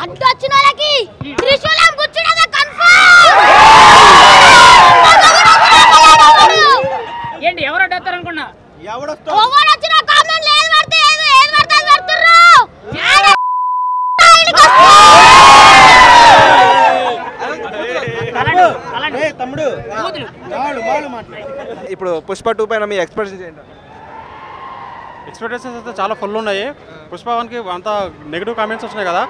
అడ్డొచ్చిన వాళ్ళకి త్రిశూలం గుచ్చడమే కన్ఫర్మ్. ఏంటి ఎవరు అడ్డొస్తారు అనుకున్నా? ఎవరొచ్చిన కామెంట్ లేదు పడితే ఏది పడితే అది పెడుతుర్రు. ఇప్పుడు పుష్ప 2 పైన మీ ఎక్స్పెక్టేషన్స్ ఏంటి? ఎక్స్పెక్టేషన్స్ అయితే చాలా ఫుల్ ఉన్నాయి. పుష్ప 1కి అంత నెగిటివ్ కామెంట్స్ వచ్చినాయి కదా,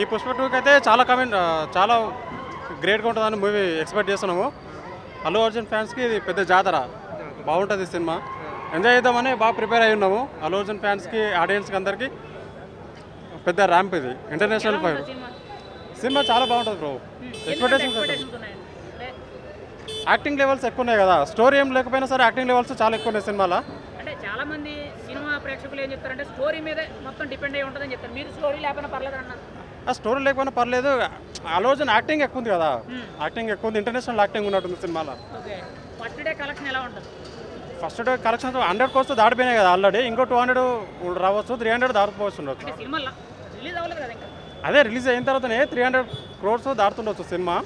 ఈ పుష్ప 2కి అయితే చాలా గ్రేట్గా ఉంటుందని మూవీ ఎక్స్పెక్ట్ చేస్తున్నాము. అల్లు అర్జున్ ఫ్యాన్స్కి ఇది పెద్ద జాతర, బాగుంటుంది సినిమా, ఎంజాయ్ చేద్దామని బాగా ప్రిపేర్ అయి ఉన్నాము. అల్లు అర్జున్ ఫ్యాన్స్కి ఆడియన్స్కి అందరికీ పెద్ద ర్యాంప్ ఇది, ఇంటర్నేషనల్ ఫైర్ సినిమా చాలా బాగుంటుంది బ్రో. ఎక్స్పెక్టేషన్స్ యాక్టింగ్ లెవెల్స్ ఎక్కువ ఉన్నాయి కదా, స్టోరీ ఏం లేకపోయినా సరే యాక్టింగ్ లెవెల్స్ చాలా ఎక్కువ ఉన్నాయి సినిమాలో. అంటే చాలా మంది సినిమా ప్రేక్షకులు ఏం చెప్తారంటే స్టోరీ మీదే మొత్తం డిపెండ్ అయి ఉంటుందని చెప్తారు. మీరు స్టోరీ లేకపోయినా పర్లేదు అన్నారు. ఆ స్టోరీ లేకపోయినా పర్లేదు, అల్లు అర్జున్ యాక్టింగ్ ఎక్కువ ఉంది కదా, యాక్టింగ్ ఎక్కువ ఉంది, ఇంటర్నేషనల్ యాక్టింగ్ ఉన్నట్టుంది సినిమాలో. ఓకే, ఫస్ట్ డే కలెక్షన్ ఎలా ఉంటుంది? ఫస్ట్ డే కలెక్షన్ 100 కోర్స్ దాటిపోయినాయి కదా ఆల్రెడీ, ఇంకో 200 రావచ్చు, 300 దాటిపోవచ్చు ఉండొచ్చు. సినిమా రిలీజ్ అవ్వలేదు కదా ఇంకా? అదే రిలీజ్ అయిన తర్వాతనే 300 crores దాటుతుండొచ్చు సినిమా.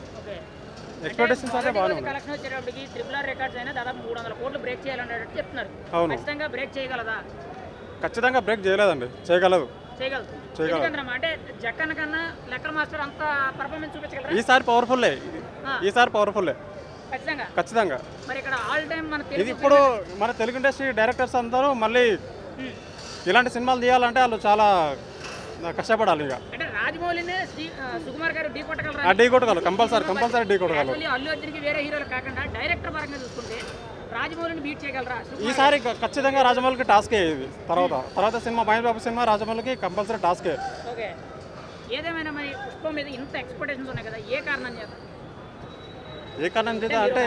ఎక్స్పెక్టేషన్స్ అయితే బాగుంది. కలెక్షన్ వచ్చేటప్పటికి RRR రికార్డ్స్ అయినా దాదాపు 300 కోట్లు బ్రేక్ చేయాలనేటట్టు చెప్తున్నారు. ఖచ్చితంగా బ్రేక్ చేయగలదా? ఖచ్చితంగా బ్రేక్ చేయలేదండి, చేయగలదు. అంటే జక్కన్ కన్నా లెక్కల మాస్టర్ అంత పర్ఫార్మెన్స్ చూపించగలరా? ఈసారి పవర్ఫుల్లే ఖచ్చితంగా. మరి ఇక్కడ ఆల్ టైం మన ఇది ఇప్పుడు మన తెలుగు ఇండస్ట్రీ డైరెక్టర్స్ అందరూ మళ్ళీ ఇలాంటి సినిమాలు తీయాలంటే వాళ్ళు చాలా కష్టపడాలి. ఇక అంటే రాజమౌళినే సుకుమార్ గారు ఢీ కొట్టగలరు, కంపల్సరీ ఢీ కొట్టగలరు. అల్లు అర్జున్కి వేరే హీరోలు కాకుండా డైరెక్టర్ పరంగా చూసుకుంటే రాజమౌళిని బీట్ చేయగలరా? ఈసారి ఖచ్చితంగా రాజమౌళికి టాస్కే ఇది. తర్వాత cinema Mahesh Babu cinema రాజమౌళికి compulsory టాస్కే. Okay, ఏదేమైనా మరి పుష్ప మీద ఇంత ఎక్స్పెక్టేషన్స్ ఉన్నాయి కదా, ఏ కారణం చేత అంటే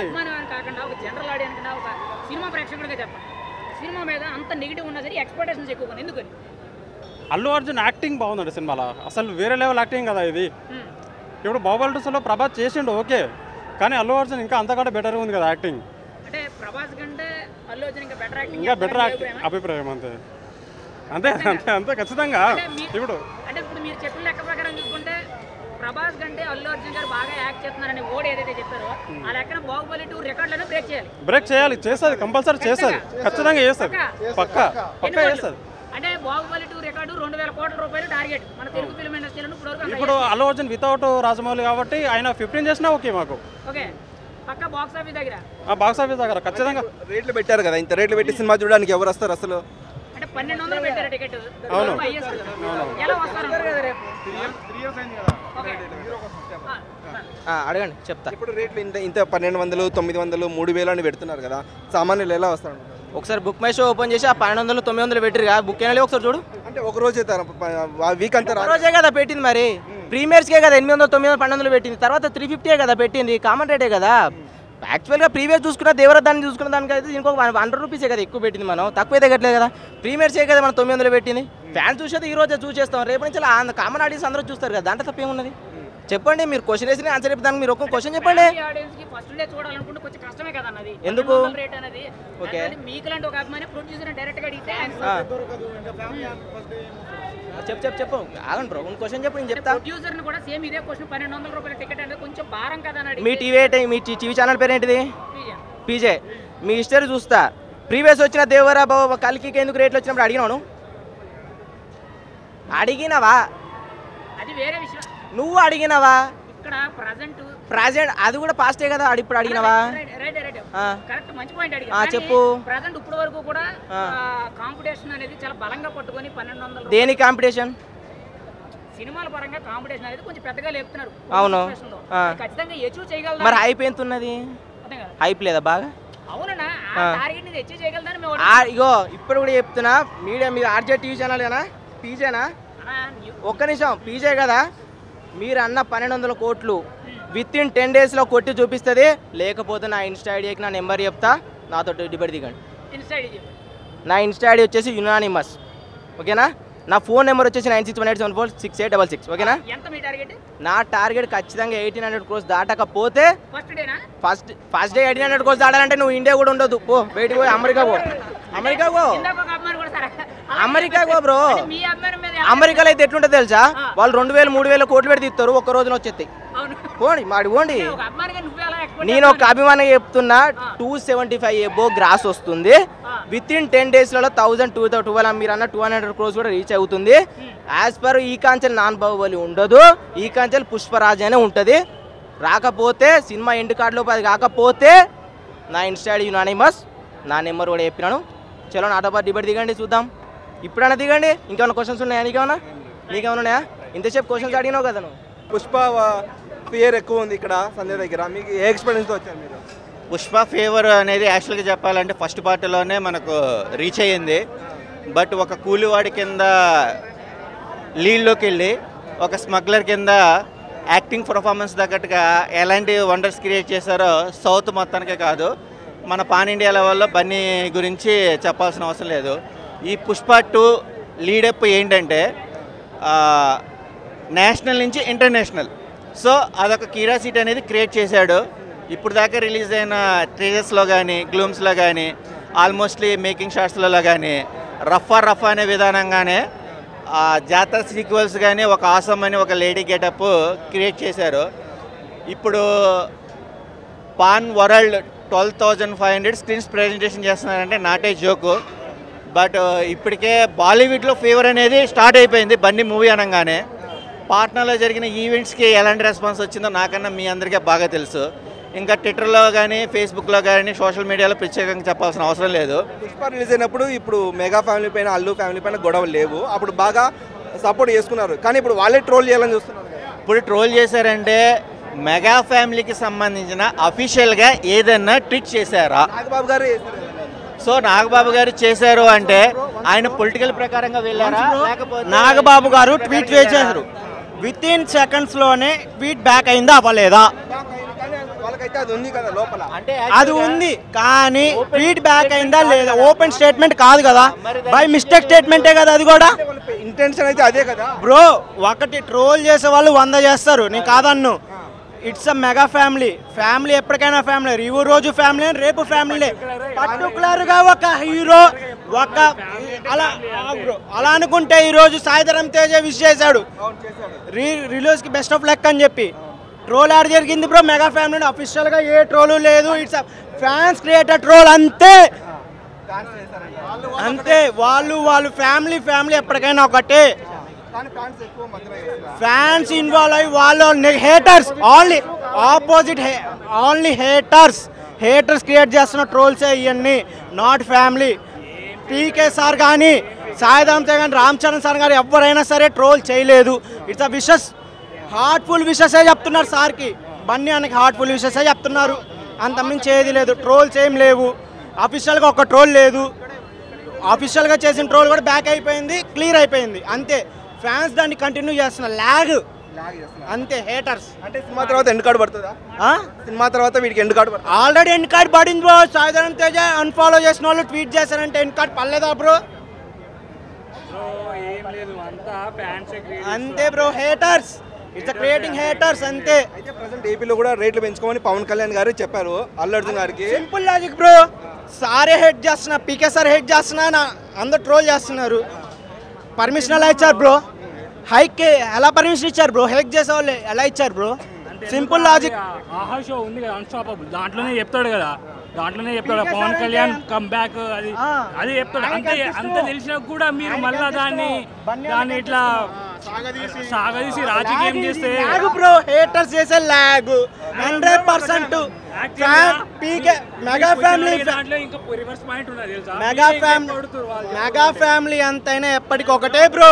కాకుండా ఒక జనరల్ ఆడియన్స్ కన్నా ఒక సినిమా ప్రేక్షకుడిగా చెప్పండి, సినిమా మీద అంత నెగిటివ్ ఉన్నా సరే ఎక్స్పెక్టేషన్స్ ఎక్కువ ఎందుకని? అల్లు అర్జున్ యాక్టింగ్ బాగుందండి సినిమాలో, అసలు వేరే లెవెల్ యాక్టింగ్ కదా ఇది. ఇప్పుడు బాహుబలి 2లో ప్రభాస్ చేసిండు ఓకే, కానీ అల్లు అర్జున్ ఇంకా అంతకంటే బెటర్ ఉంది కదా యాక్టింగ్. అంటే ప్రభాస్ కంటే అల్లు అర్జున్ ఇంకా బెటర్ యాక్టింగ్ అభిప్రాయం అంతే ఖచ్చితంగా. ఇప్పుడు అంటే ఇప్పుడు మీరు చెప్పిన లెక్క ప్రకారం చూసుకుంటే ప్రభాస్ కంటే అల్లు అర్జున్ గారు బాగా యాక్ట్ చేస్తున్నారని ఓడి ఏదైతే చెప్పారో ఆ లెక్కన బాహుబలి 2 రికార్డులను బ్రేక్ చేయాలి. చేస్తుంది, కంపల్సరీ చేస్తుంది, ఖచ్చితంగా చేస్తుంది, పక్కా చేస్తుంది. అంటే బాహుబలి 2 రికార్డు 2000 కోట్ల రూపాయలు టార్గెట్ మన తెలుగు ఫిల్మ్ ఇండస్ట్రీలో. ఇప్పుడు అల్లు అర్జున్ వితౌట్ రాజమౌళి కాబట్టి ఆయన 15 చేసినా ఓకే మాకు. ఓకే, పక్కా బాక్స్ ఆఫీస్ దగ్గర ఖచ్చితంగా రేట్లు పెట్టారు కదా, ఇంత రేట్లు పెట్టి సినిమా చూడడానికి ఎవరు వస్తారు అసలు? అంటే 1200 పెట్టారు టికెట్. అవును, ఎలా వస్తారు? అడగండి చెప్తా. ఇప్పుడు రేట్లు ఇంత 1200, 900, 3000 అని పెడుతున్నారు కదా, సామాన్యులు ఎలా వస్తారు? ఒకసారి బుక్ మై షో ఓపెన్ చేసి ఆ 1200, 900 పెట్టిరు కదా, బుక్ అయినా ఒకసారి చూడు. అంటే ఒక రోజే వీక్ అంతా రోజే కదా పెట్టింది, మరి ప్రీమియర్స్కే కదా 800, 900, 1200 పెట్టింది, తర్వాత 350 కదా పెట్టింది, కామన్ రేటే కదా. యాక్చువల్గా ప్రీమియర్స్ చూసుకున్న దేవరదాన్ని చూసుకున్న దానికైతే ఇంకొక 100 రూపీసే కదా ఎక్కువ పెట్టింది, మనం తక్కువ తగ్గట్లేదు కదా. ప్రీమియర్సే కదా మనం 900 పెట్టింది. ఫ్యాన్స్ చూసేది ఈ రోజే చూసేస్తాం, రేపు నుంచి కామన్ ఆడియన్స్ అందరూ చూస్తారు కదా, దాంట్లో తప్పేమున్నది చెప్పండి. మీరు క్వశ్చన్ వేసి ఆన్సర్ చెప్పడానికి మీరు ఒక క్వశ్చన్ చెప్పండి. ఎందుకు? ఓకే, చెప్పు ఆగండి బ్రో, క్వశ్చన్ చెప్పు, నేను చెప్తా. మీ టీవీ ఛానల్ పేరు ఏంటిది? పీజే. మీ హిస్టరీ చూస్తా, ప్రీవియస్ వచ్చిన దేవరా బాబు కలికి ఎందుకు రేట్లు వచ్చినప్పుడు అడిగినావా? నువ్వు అడిగినావా? ప్రెజెంట్ అది కూడా పాస్టే కదా, ఇప్పుడు అడిగినావా? చెప్పు. దేని కాంపిటీషన్? సినిమాల పరంగా కాంపిటీషన్ అనేది కొంచెం పెద్దగా లేపుతున్నారు. అవును, ఖచ్చితంగా అచీవ్ చేయగలదా? మరి హైప్ ఎంత ఉన్నది? హైప్ లేదా బాగా? అవునా, ఆ టార్గెట్ ని అచీవ్ చేయగలదని మేము ఇగో ఇప్పుడు కూడా చెప్తున్నా. మీడియా మీరు ఆర్జే టీవీ ఛానల్ ఏనా? పీజేనా? ఒక్క నిమిషం, పీజే కదా. మీరు అన్న 1200 కోట్లు విత్ ఇన్ 10 days కొట్టి చూపిస్తుంది. లేకపోతే నా ఇన్స్టా ఐడియాకి నా నెంబర్ చెప్తా, నాతో డిబేట్ దిగండి. నా ఇన్స్టా ఐడి వచ్చేసి యునానిమస్, ఓకేనా? నా ఫోన్ నెంబర్ వచ్చేసి 9618746866, ఓకేనా? నా టార్గెట్ ఖచ్చితంగా 1800 crores దాటకపోతే ఫస్ట్ డే 1800 crores దాటాలంటే నువ్వు ఇండియా కూడా ఉండదు, పో బయటికి పోయి అమెరికా పో. అమెరికా బ్రో, మీ అభిమానం మీద అమెరికాలో అయితే ఎట్లుంటుంది తెలుసా, వాళ్ళు 2000-3000 కోట్లు పెట్టి తీస్తారు, ఒక్క రోజులో వచ్చేస్తాయి. పోండి మాడి పోండి. ఒక అభిమానిగా నువ్వే అలా ఎక్స్పెక్ట్ నేను ఒక అభిమానంగా చెప్తున్నా, 275 ఎబో గ్రాస్ వస్తుంది. విత్ ఇన్ 10 daysలలో 1000-1200 మీరు అన్న 200 crores కూడా రీచ్ అవుతుంది. యాజ్ పర్ ఈ కాంచెల్ నాన్ బాహుబలి ఉండదు, ఈ కాంచెల్ పుష్పరాజ్ అనే ఉంటుంది. రాకపోతే సినిమా ఎండ్ కార్డులో అది కాకపోతే నా ఇన్స్టాడ్ యునానిమస్, నా నెంబర్ కూడా చెప్పినాను. చలో నాతో డిబేట్ దిగండి చూద్దాం. ఇప్పుడైనా దిగండి. ఇంకేమైనా క్వశ్చన్స్ ఉన్నాయా? నీకేమైనా ఉన్నాయా? ఇంతసేపు క్వశ్చన్స్ అడిగినావు కదా నువ్వు. పుష్ప ఫియర్ ఎక్కువ ఉంది ఇక్కడ సంజయ్ దగ్గర. మీకు ఏ ఎక్స్పీరియన్స్తో వచ్చారు మీరు? పుష్ప ఫేవర్ అనేది యాక్చువల్గా చెప్పాలంటే ఫస్ట్ పార్ట్లోనే మనకు రీచ్ అయ్యింది. బట్ ఒక కూలివాడి కింద లీడ్లోకి వెళ్ళి ఒక స్మగ్లర్ కింద యాక్టింగ్ పర్ఫార్మెన్స్ తగ్గట్టుగా ఎలాంటి వండర్స్ క్రియేట్ చేశారో సౌత్ మొత్తానికే కాదు, మన పాన్ ఇండియా లెవెల్లో బన్నీ గురించి చెప్పాల్సిన అవసరం లేదు. ఈ పుష్ప 2 లీడప్ ఏంటంటే నేషనల్ నుంచి ఇంటర్నేషనల్. సో అదొక క్యూరియాసిటీ అనేది క్రియేట్ చేశాడు. ఇప్పుడు దాకా రిలీజ్ అయిన ట్రేజర్స్లో కానీ గ్లూమ్స్లో కానీ ఆల్మోస్ట్లీ మేకింగ్ షాట్స్లలో కానీ రఫ్ అనే విధానంగానే జాతర సీక్వెల్స్ కానీ ఒక ఆసమ్ అని ఒక లేడీ గెటప్ క్రియేట్ చేశారు. ఇప్పుడు పాన్ వరల్డ్ 12,500 స్క్రీన్స్ ప్రజెంటేషన్ చేస్తున్నారంటే నాటే జోకు. బట్ ఇప్పటికే బాలీవుడ్లో ఫీవర్ అనేది స్టార్ట్ అయిపోయింది బన్నీ మూవీ అనగానే. పాట్నాలో జరిగిన ఈవెంట్స్కి ఎలాంటి రెస్పాన్స్ వచ్చిందో నాకన్నా మీ అందరికీ బాగా తెలుసు. ఇంకా ట్విట్టర్లో కానీ ఫేస్బుక్లో కానీ సోషల్ మీడియాలో ప్రత్యేకంగా చెప్పాల్సిన అవసరం లేదు. పుష్ప రిలీజ్ అయినప్పుడు ఇప్పుడు మెగా ఫ్యామిలీ పైన అల్లు ఫ్యామిలీ పైన గొడవలు లేవు, అప్పుడు బాగా సపోర్ట్ చేసుకున్నారు. కానీ ఇప్పుడు వాళ్ళే ట్రోల్ చేయాలని చూస్తున్నారు. ఇప్పుడు ట్రోల్ చేశారంటే మెగా ఫ్యామిలీకి సంబంధించిన అఫీషియల్గా ఏదన్నా ట్వీట్ చేశారా? నాగబాబు గారు సో నాగబాబు గారు చేశారు అంటే ఆయన పొలిటికల్ ప్రకారంగా వెళ్ళారా? లేకపోతే నాగబాబు గారు ట్వీట్ చేశారు, విత్ ఇన్ సెకండ్స్లోనే ట్వీట్ బ్యాక్ అయిందా అవ్వలేదా? వాళ్ళకైతే అది ఉంది కదా లోపల. అంటే అది ఉంది కానీ ట్వీట్ బ్యాక్ అయిందా లేదా? ఓపెన్ స్టేట్మెంట్ కాదు కదా, బై మిస్టేక్ స్టేట్మెంటే కదా అది కూడా. ఇంటెన్షన్ అయితే అదే కదా బ్రో. ఒకటి ట్రోల్ చేసే వాళ్ళు 100 చేస్తారు, నేను కాదన్ను. It's a mega family. Family ఎప్పటికైనా ఫ్యామిలీ. ఈ రోజు ఫ్యామిలీ, రేపు ఫ్యామిలీ. పర్టికులర్గా ఒక హీరో ఒక అలా అనుకుంటే ఈరోజు సాయిధరం తేజ విష్ చేశాడు రిలీజ్కి బెస్ట్ ఆఫ్ లక్ అని చెప్పి. ట్రోల్ యాడ్ జరిగింది బ్రో మెగా ఫ్యామిలీ. అఫీషియల్గా ఏ ట్రోలు లేదు, ఇట్స్ ఫ్యాన్స్ క్రియేటెడ్ ట్రోల్ అంతే అంతే. వాళ్ళు ఫ్యామిలీ ఎప్పటికైనా ఒకటే. ఫ్యాన్స్ ఇన్వాల్వ్ అయ్యి వాళ్ళు haters only opposite only haters create చేస్తున్న ట్రోల్సే ఇవన్నీ, నాట్ ఫ్యామిలీ. పీకే సార్ కానీ సాయిధరం తేజ కానీ రామ్ చరణ్ సార్ గారు ఎవరైనా సరే ట్రోల్ చేయలేదు. ఇట్స్ అ విషెస్, హార్ట్ఫుల్ విషెసే చెప్తున్నారు సార్కి. బన్నీ అన్నకి హార్ట్ఫుల్ విషెసే చెప్తున్నారు, అంతమించి ఏది లేదు. ట్రోల్స్ ఏం లేవు. అఫీషియల్గా ఒక ట్రోల్ లేదు. అఫీషియల్గా చేసిన ట్రోల్ కూడా బ్యాక్ అయిపోయింది, క్లియర్ అయిపోయింది అంతే. ఫ్యాన్స్ దాన్ని కంటిన్యూ చేస్తున్నారు, లాగ్ అంతే. హేటర్స్ అంటే సినిమా తర్వాత ఎండ్ కార్డు పడుతుందా? సినిమా తర్వాత వీడికి ఎండ్ కార్డు పడుతుంది. ఆల్రెడీ ఎండ్ కార్డ్ పడింది బ్రో. సాయిధరం తేజ అన్ఫాలో చేసిన వాళ్ళు ట్వీట్ చేశారంటే ఎండ్ కార్డ్ పడలేదా బ్రో? అంతే bro, haters. It's creating haters అంతే. అయితే ప్రెసెంట్ ఏపీలో కూడా రేట్లు పెంచుకోమని పవన్ కళ్యాణ్ గారు చెప్పారు అల్లు అర్జున్ గారికి. Simple logic bro. సారే హెడ్ చేస్తున్నా, పీకే సార్ హెడ్ చేస్తున్నా, అందరు ట్రోల్ చేస్తున్నారు. పర్మిషన్ ఎలా ఇచ్చారు బ్రో? హైక్ ఎలా పర్మిషన్ ఇచ్చారు బ్రో? హైక్ చేసే వాళ్ళు ఎలా ఇచ్చారు బ్రో? Simple logic. ఆహా షో ఉంది కదా అన్స్టాపబుల్, దాంట్లోనే చెప్తాడు పవన్ కళ్యాణ్ కమ్ బ్యాక్ అది చెప్తాడు. అంత తెలిసినా కూడా మీరు మళ్ళా దాన్ని ఇట్లా సాగదీసి రాజకీయం చేస్తే బ్రో హేటర్స్ చేసే లాగ్ 100%. మెగా ఫ్యామిలీ దాంట్లో ఇంకా రివర్స్ పాయింట్ ఉన్నది తెలుసా? మెగా ఫ్యామిలీ అంతైనా ఎప్పటికి ఒకటే బ్రో.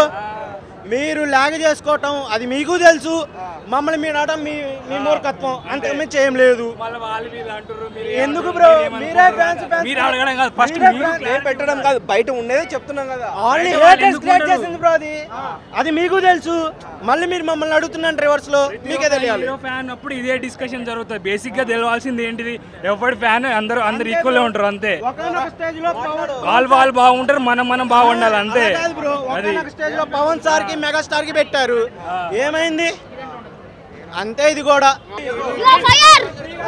మీరు లాగ్ చేసుకోవటం అది మీకు తెలుసు, మమ్మల్ని మీరు ఆడటం మీ మూర్ఖత్వం, అంతకుమించి ఏం లేదు. ఎందుకు బ్రో? మీరే ఫ్యాన్స్ పెట్టడం కాదు, బయట ఉండేదే చెప్తున్నాం కదా. ఓన్లీ హేటర్స్ క్రియేట్ చేసింది బ్రో అది మీకు తెలుసు. మళ్ళీ మీరు మమ్మల్ని అడుగుతున్నారు రివర్స్ లో, మీకే తెలియాలి. ఫ్యాన్ అప్పుడు ఇదే డిస్కషన్ జరుగుతుంది. బేసిక్ గా తెలవాల్సింది ఏంటిది, ఎవరి ఫ్యాన్ అందరు ఈక్వల్ ఉంటారు అంతే. వాళ్ళు బాగుంటారు, మనం బాగుండాలి అంతే. స్టేజ్ లో పవన్ సార్ కి మెగాస్టార్ కి పెట్టారు, ఏమైంది అంతే. ఇది కూడా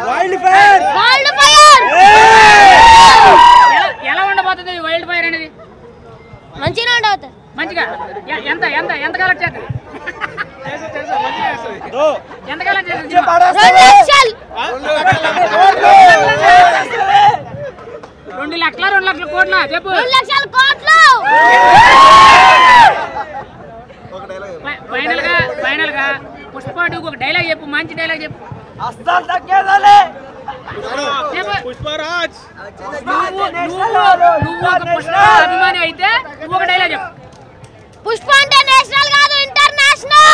వైల్డ్ ఫైర్. ఎలా ఉండబోతుంది వైల్డ్ ఫైర్ అనేది? మంచిగా ఉండవుతుంది మంచిగా ఎంత ఎంత ఎంత కలెక్ట్ చేస్తుంది ఎంత కలెక్ట్ చేస్తుంది 2 లక్షల 2 లక్షల కోట్ల చెప్పు 2 లక్షల కోట్లు ఫైనల్ గా పుష్ప 2 ఒక డైలాగ్ చెప్పు మంచి డైలాగ్ చెప్పు పుష్పరాజ్ నువ్వు ఒక పుష్ప అభిమాని అయితే నువ్వు ఒక డైలాగ్ చెప్పు పుష్ప అంటే నేషనల్ కాదు ఇంటర్నేషనల్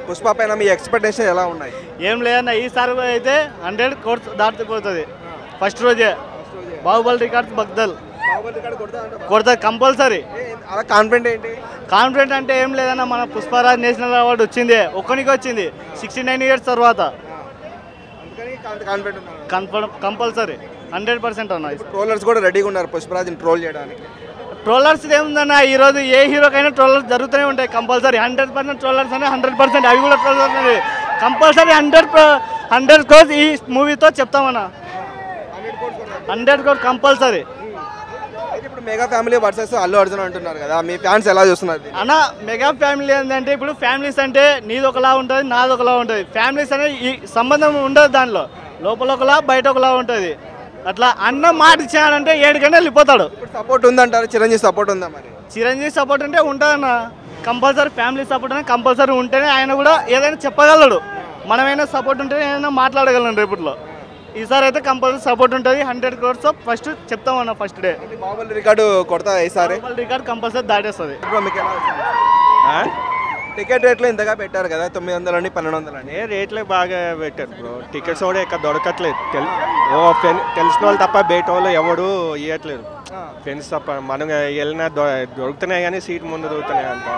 పుష్ప పైన మీ ఎక్స్పెక్టేషన్ ఎలా ఉన్నాయి? ఏం లేదన్న ఈసారి అయితే 100 కోట్స్ దాటిపోతుంది ఫస్ట్ రోజే. బాహుబలి రికార్డ్స్ బగ్దల్ కొడతా కంపల్సరీ. అలా కాన్ఫిడెంట్ ఏంటి? కాన్ఫిడెంట్ అంటే ఏం లేదన్న మన పుష్పరాజ్ నేషనల్ అవార్డు వచ్చింది ఒక్కనికి వచ్చింది 69 ఇయర్స్ తర్వాత. కంపల్సరీ 100% అన్న. ట్రోలర్స్ కూడా రెడీగా ఉన్నారు పుష్పరాజ్ని ట్రోల్ చేయడానికి. ట్రోలర్స్ ఏముందన్న ఈరోజు ఏ హీరోకైనా ట్రోలర్స్ జరుగుతూనే ఉంటాయి కంపల్సరీ. 100% ట్రోలర్స్ అనే 100% అవి కూడా ట్రోలర్స్ అనేది కంపల్సరీ 100 కోర్స్ ఈ మూవీతో చెప్తామన్నా. 100 కోర్స్ కంపల్సరీ. ఇప్పుడు mega family versus Allu Arjun అంటున్నారు కదా, మీ ఫ్యాన్స్ ఎలా చూస్తున్నారు అన్న? మెగా ఫ్యామిలీ ఏంటంటే ఇప్పుడు ఫ్యామిలీస్ అంటే నీది ఒకలా ఉంటుంది నాది ఒకలా ఉంటుంది. ఫ్యామిలీస్ అనేది ఈ సంబంధం ఉండదు, దానిలో లోపల ఒకలా బయట ఒకలా ఉంటుంది. అట్లా అన్న మాట ఇచ్చానంటే 7 గంటలు వెళ్ళిపోతాడు. సపోర్ట్ ఉందంటారు, చిరంజీవి సపోర్ట్ ఉందా? మరి చిరంజీవి సపోర్ట్ అంటే ఉంటుందన్న కంపల్సరీ. ఫ్యామిలీ సపోర్ట్ అనేది కంపల్సరీ ఉంటేనే ఆయన కూడా ఏదైనా చెప్పగలడు. మనమైనా సపోర్ట్ ఉంటేనే ఏదైనా మాట్లాడగలం రేపట్లో. ఈసారి అయితే కంపల్సరీ సపోర్ట్ ఉంటుంది. 100 crores ఫస్ట్ చెప్తామన్న ఫస్ట్ డే. బాహుబలి రికార్డు కొడతా ఈసారి? Record compulsory దాటేస్తుంది. టికెట్ రేట్లు ఇంతగా పెట్టారు కదా, 900 అని 1200 అని. రేట్లే బాగా పెట్టారు బ్రో. టికెట్స్ కూడా ఇక్కడ దొరకట్లేదు. తెలిసిన వాళ్ళు తప్ప బయట వాళ్ళు ఎవడు ఇవ్వట్లేదు. ఫ్రెండ్స్ తప్ప మనం వెళ్ళినా దొరుకుతున్నాయి కానీ సీట్ ముందు దొరుకుతున్నాయి అంట.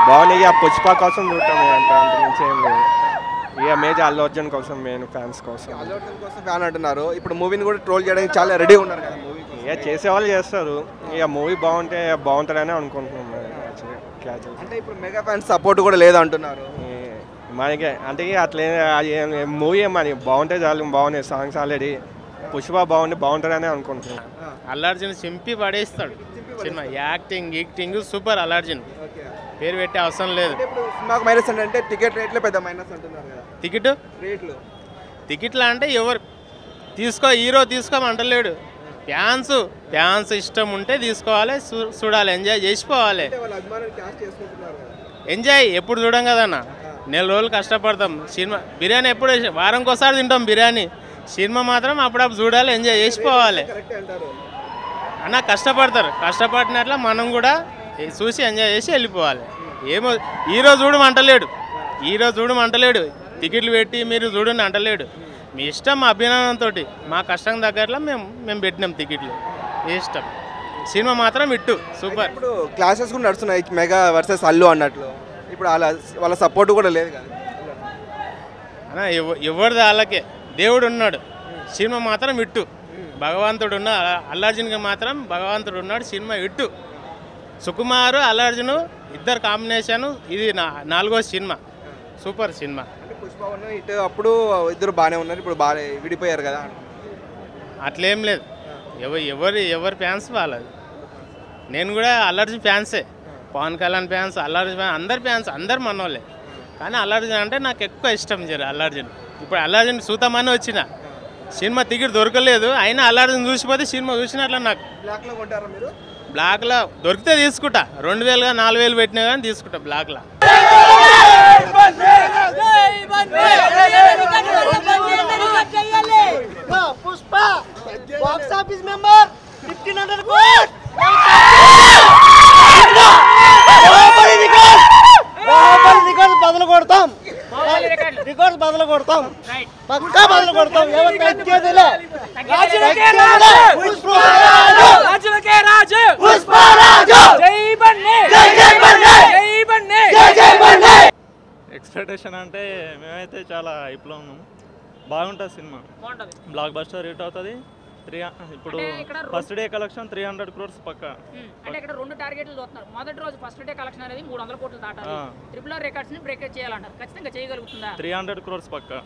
బాగున్నాయి ఆ పుష్ప కోసం దొరుకుతున్నాయి అంట, అంత మించి ఏం లేదు. ఇక మేజర్ అల్లు అర్జున్ కోసం మెయిన్ ఫ్యాన్స్ కోసం. అల్లు అర్జున్ కోసం ఫ్యాన్ అంటున్నారు. ఇప్పుడు మూవీని కూడా ట్రోల్ చేయడానికి చాలా రెడీ ఉన్నారు కదా. ఇక చేసేవాళ్ళు చేస్తారు. ఇక మూవీ బాగుంటే బాగుంటుందని అనుకుంటున్నాం. అంటే ఇప్పుడు మెగా ఫ్యాన్స్ సపోర్ట్ కూడా లేదు అంటున్నారు మనకి. అంటే అట్లే మూవీ మరి బాగుంటే చాలు. బాగున్నాయి సాంగ్స్ ఆల్రెడీ. పుష్ప బాగుంటుందని అనుకుంటున్నాను. అల్లు అర్జున్ చింపి పడేస్తాడు సినిమా. Acting super. అల్లు అర్జున్ పేరు పెట్టే అవసరం లేదు. సినిమాకు మైనస్ అంటే టికెట్ రేట్లే పెద్ద మైనస్ అంటున్నారు కదా. టికెట్లు అంటే ఎవరు హీరో తీసుకోమంటలేడు. ఫ్యాన్స్ ఇష్టం ఉంటే తీసుకోవాలి, చూడాలి, ఎంజాయ్ చేసిపోవాలి. ఎంజాయ్ ఎప్పుడు చూడం కదన్న, నెల రోజులు కష్టపడతాం. సినిమా బిర్యానీ ఎప్పుడు వారంకోసారి తింటాం బిర్యానీ. సినిమా మాత్రం అప్పుడప్పుడు చూడాలి, ఎంజాయ్ చేసిపోవాలి అన్న. కష్టపడినట్ల మనం కూడా చూసి ఎంజాయ్ చేసి వెళ్ళిపోవాలి. ఏమో హీరో చూడమంటలేడు, టికెట్లు పెట్టి మీరు చూడని అంటలేడు. మీ ఇష్టం, మా అభిమానంతో మా కష్టం దగ్గరలో మేము పెట్టినాం టికెట్లు. ఇష్టం. సినిమా మాత్రం ఇట్టు సూపర్. ఇప్పుడు క్లాసెస్ కూడా నడుస్తున్నాయి మెగా వర్సెస్ అల్లు అన్నట్లు. ఇప్పుడు వాళ్ళ సపోర్ట్ కూడా లేదు కదా అన్న. ఎవరిది వాళ్ళకే. దేవుడు ఉన్నాడు, సినిమా మాత్రం ఇట్టు. భగవంతుడు ఉన్నాడు, అల్లు అర్జున్కి మాత్రం భగవంతుడు ఉన్నాడు. సినిమా ఇట్టు. సుకుమారు అల్లు అర్జున్ ఇద్దరు కాంబినేషన్. ఇది 4వ సినిమా. Super cinema. ఇటు అప్పుడు ఇద్దరు బాగానే ఉన్నారు, ఇప్పుడు బాగా విడిపోయారు కదా. అట్లేం లేదు. ఎవరి ఫ్యాన్స్ వాళ్ళది. నేను కూడా అల్లు అర్జున్ ఫ్యాన్సే. పవన్ కళ్యాణ్ ఫ్యాన్స్, అల్లు అర్జున్ ఫ్యాన్స్, అందరు ఫ్యాన్స్, అందరు మనోళ్ళే. కానీ అల్లు అర్జున్ అంటే నాకు ఎక్కువ ఇష్టం. అల్లు అర్జున్ ఇప్పుడు అల్లు అర్జున్ చూద్దామని వచ్చిన సినిమా టికెట్ దొరకలేదు. అయినా అల్లు అర్జున్ చూసిపోతే సినిమా చూసినట్ల నాకు. బ్లాక్లో దొరికితే తీసుకుంటా. 2000 4000 పెట్టినా కానీ తీసుకుంటా బ్లాక్లో. Pushpa box office number 1500 crore. Records బదులు కొడతాం. పక్కా బదులు కొడతాం. ఎవరు తగ్గేదిలే. ఎక్స్పెక్టేషన్ అంటే మేమైతే చాలా హైప్లో ఉన్నాం. బాగుంటుంది సినిమా. బ్లాక్ బస్టర్ హిట్ అవుతుంది. ఇప్పుడు ఫస్ట్ డే కలెక్షన్ 300 crores పక్కా. అంటే ఇక్కడ 2 టార్గెట్లు చూస్తున్నారు. మొదటి రోజు ఫస్ట్ డే కలెక్షన్ అనేది 300 కోట్లు దాటాలి. ట్రిపుల్ ఆర్ రికార్డ్స్ ని బ్రేక్ చేయాలంటారు. ఖచ్చితంగా చేయగలుగుతుందా? 300 crores పక్కా.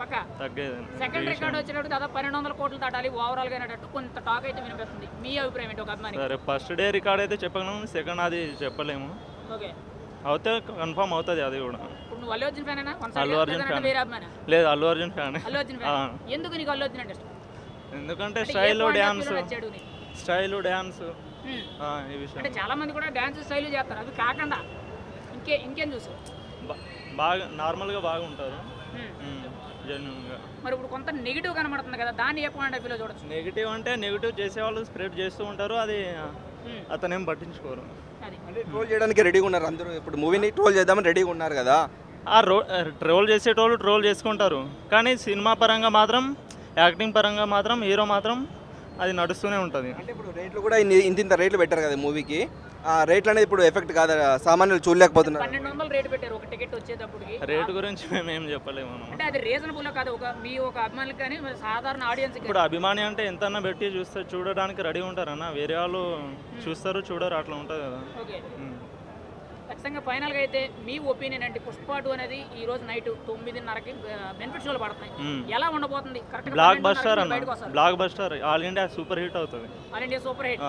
పక్కా తగ్గేది. సెకండ్ రికార్డ్ వచ్చినప్పుడు దాదాపు 1200 కోట్లు దాటాలి ఓవరాల్ గా అనేటట్టు కొంత టాక్ అయితే వినిపిస్తుంది. మీ అభిప్రాయం ఏంటి ఒక అభిమాని? సరే ఫస్ట్ డే రికార్డ్ అయితే చెప్పగలను, సెకండ్ అది చెప్పలేము. ఓకే అవుతే కన్ఫర్మ్ అవుతుంది అది కూడా. ఇప్పుడు నువ్వు అల్లు అర్జున్ ఫ్యానేనా? అల్లు అర్జున్ ఫ్యాన్. వేరే అభిమానా? లేదు అల్లు అర్జున్ ఫ్యాన్. అల్లు అర్జున్ ఫ్యాన్. ఎందుకు నీకు అల్లు అర్జున్ అంటే ఇష్టం? ఎందుకంటే స్టైల్ డ్యాన్స్ ఈ విషయం. అంటే చాలా మంది కూడా డ్యాన్స్ స్టైల్ చేస్తారు. అది కాకుండా ఇంకేం చూసావు? బాగా నార్మల్గా బాగుంటారు జెన్యున్గా. మరి ఇప్పుడు కొంత నెగిటివ్ కనబడుతుంది కదా, దాన్ని ఏ పాయింట్ ఆఫ్ వ్యూలో చూడొచ్చు? నెగిటివ్ అంటే నెగిటివ్ చేసే వాళ్ళు స్ప్రెడ్ చేస్తూ ఉంటారు, అది అతనేం పట్టించుకోరు. అంటే ట్రోల్ చేయడానికి రెడీగా ఉన్నారు అందరూ. ఇప్పుడు మూవీని ట్రోల్ చేద్దామని రెడీగా ఉన్నారు కదా. ట్రోల్ చేసేటోళ్ళు ట్రోల్ చేసుకుంటారు, కానీ సినిమా పరంగా మాత్రం యాక్టింగ్ పరంగా మాత్రం హీరో మాత్రం అది నడుస్తూనే ఉంటుంది. అంటే ఇప్పుడు రేట్లు కూడా ఇంత రేట్లు పెట్టారు కదా మూవీకి. ఆ రేట్లు అనేది ఇప్పుడు ఎఫెక్ట్ కాదు, సామాన్యులు చూడలేకపోతున్నారు. 1200 రేటు పెట్టారు ఒక టికెట్ వచ్చేటప్పటికి. రేటు గురించి మేము ఏం చెప్పలేము. అంటే అది రీజనబుల్ కాదు ఒక అభిమానులకు కానీ సాధారణ ఆడియన్స్. ఇప్పుడు అభిమాని అంటే ఎంతన్నా పెట్టి చూడడానికి రెడీ ఉంటారన్న, వేరే వాళ్ళు చూస్తారు చూడరు, అట్లా ఉంటుంది కదా. ఓకే ఖచ్చితంగా ఫైనల్గా అయితే మీ ఒపీనియన్ అంటే పుష్ప 2 అనేది ఈ రోజు నైట్ 9:30కి బెనిఫిట్ షోలు పడుతున్నాయి. ఎలా ఉండబోతుంది? బ్లాక్ బస్టర్ అన్న, block buster, all India super hit అవుతుంది. ఆల్ ఇండియా సూపర్ హిట్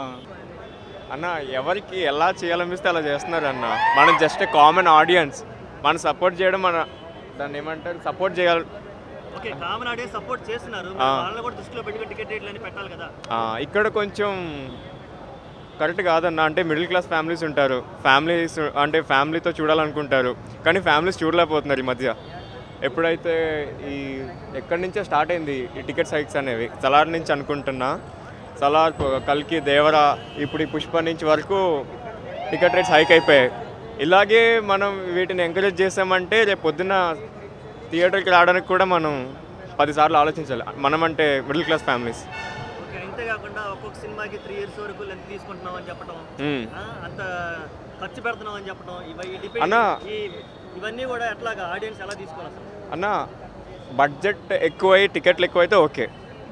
అన్న. ఎవరికి ఎలా చేయాలనిపిస్తే అలా చేస్తున్నారు అన్న. మనం జస్ట్ కామన్ ఆడియన్స్, మనం సపోర్ట్ చేయడం, మన దాన్ని ఏమంటారు సపోర్ట్ చేయాలి. ఓకే కామన్ ఆడియన్స్ సపోర్ట్ చేస్తున్నారు, వాళ్ళని కూడా దృష్టిలో పెట్టుకొని టికెట్ రేట్లు అన్ని పెట్టాలి కదా. ఇక్కడ కొంచెం కరెక్ట్ కాదన్న. అంటే మిడిల్ క్లాస్ ఫ్యామిలీస్ ఉంటారు, ఫ్యామిలీతో చూడాలనుకుంటారు, కానీ ఫ్యామిలీస్ చూడలేకపోతున్నారు ఈ మధ్య. ఎప్పుడైతే ఈ ఎక్కడి నుంచో స్టార్ట్ అయింది ఈ టికెట్ హైక్స్ అనేవి, సలార్ నుంచి అనుకుంటున్నా, సలార్, కల్కి, దేవరా, ఇప్పుడు ఈ పుష్ప నుంచి వరకు టికెట్ రేట్స్ హైక్ అయిపోయాయి. ఇలాగే మనం వీటిని ఎంకరేజ్ చేసామంటే రేపు పొద్దున్న థియేటర్కి రావడానికి కూడా మనం 10 సార్లు ఆలోచించాలి, మనం అంటే మిడిల్ క్లాస్ ఫ్యామిలీస్. కాకుండా ఒక్కొక్క సినిమాకి 3 years వరకు లెంత్ తీసుకుంటున్నాం అని చెప్పడం, అంత ఖర్చు పెడుతున్నాం అని చెప్పడం, ఇవన్నీ కూడా ఎట్లాగా ఆడియన్స్ ఎలా తీసుకోవాలి అన్న? బడ్జెట్ ఎక్కువై టికెట్లు ఎక్కువైతే ఓకే,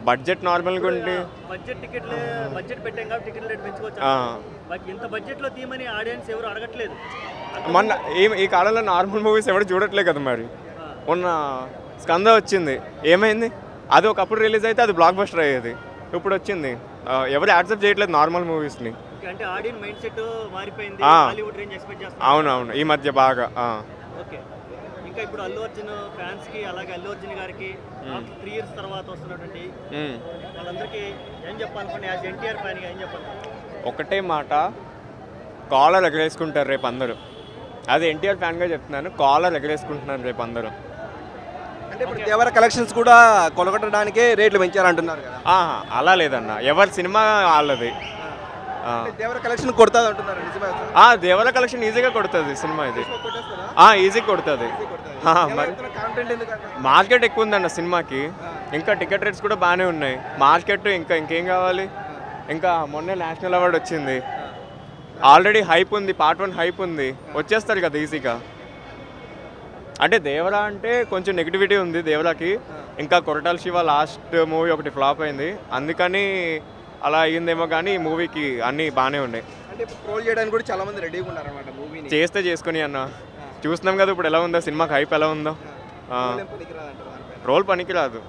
బడ్జెట్ నార్మల్గా ఉండి బడ్జెట్ పెట్టాం కాబట్టి టికెట్ రేట్ పెంచుకోవచ్చు. ఇంత బడ్జెట్లో తీయమని ఆడియన్స్ ఎవరు అడగట్లేదు. మొన్న ఈ కాలంలో నార్మల్ మూవీస్ ఎవరు చూడట్లేదు కదా. మరి మొన్న స్కంద వచ్చింది, ఏమైంది? అది ఒకప్పుడు రిలీజ్ అయితే అది బ్లాక్ బస్టర్ అయ్యేది, ఇప్పుడు వచ్చింది ఎవరు యాక్సెప్ట్ చేయట్లేదు నార్మల్ మూవీస్ని. అంటే ఆడియన్స్ మైండ్ సెట్ మారిపోయింది, హాలీవుడ్ రేంజ్ ఎక్స్పెక్ట్ చేస్తారు. అవునవును ఈ మధ్య బాగా. ఓకే ఇంకా ఇప్పుడు అల్లు అర్జున్ ఫ్యాన్స్కి, అలాగే అల్లు అర్జున్ గారికి 3 years తర్వాత వస్తున్నటువంటి వాళ్ళందరికీ ఏం చెప్పాలనుకోండి? యాజ్ ఎన్టీఆర్ ఫ్యాన్గా ఏం చెప్పాలి? ఒకటే మాట, కాలర్ ఎగరేసుకుంటారు రేపు అందరూ. అది ఎన్టీఆర్ ఫ్యాన్గా చెప్తున్నాను, కాలర్ ఎగరేసుకుంటున్నారు రేపు అందరూ. అంటే ఇప్పుడు దేవర కలెక్షన్స్ కూడా కొలగొట్టడానికే రేట్లు పెంచారంటున్నారు కదా. అలా లేదన్న, ఎవరి సినిమా వాళ్ళది. దేవర కలెక్షన్ కొడుతుంది అంటున్నారు, నిజమే? దేవర కలెక్షన్ ఈజీగా కొడుతుంది సినిమా, ఇది ఈజీ కొడుతుంది. మార్కెట్ ఎక్కువ ఉందన్న సినిమాకి, ఇంకా టికెట్ రేట్స్ కూడా బాగానే ఉన్నాయి. మార్కెట్ ఇంకేం కావాలి? ఇంకా మొన్నే నేషనల్ అవార్డు వచ్చింది, ఆల్రెడీ హైప్ ఉంది, పార్ట్ 1 హైప్ ఉంది, వచ్చేస్తారు కదా ఈజీగా. అంటే దేవరా అంటే కొంచెం నెగిటివిటీ ఉంది దేవరాకి. ఇంకా కొరటాల శివ లాస్ట్ మూవీ ఒకటి ఫ్లాప్ అయింది, అందుకని అలా అయ్యిందేమో. కానీ ఈ మూవీకి అన్నీ బాగానే ఉన్నాయి. అంటే ట్రోల్ చేయడానికి కూడా చాలా మంది రెడీగా ఉన్నారు అన్నమాట మూవీని. చేస్తే చేసుకుని అన్న, చూస్తున్నాం కదా ఇప్పుడు ఎలా ఉందో సినిమాకి హైప్ ఎలా ఉందో. రోల్ పనికిరాదు.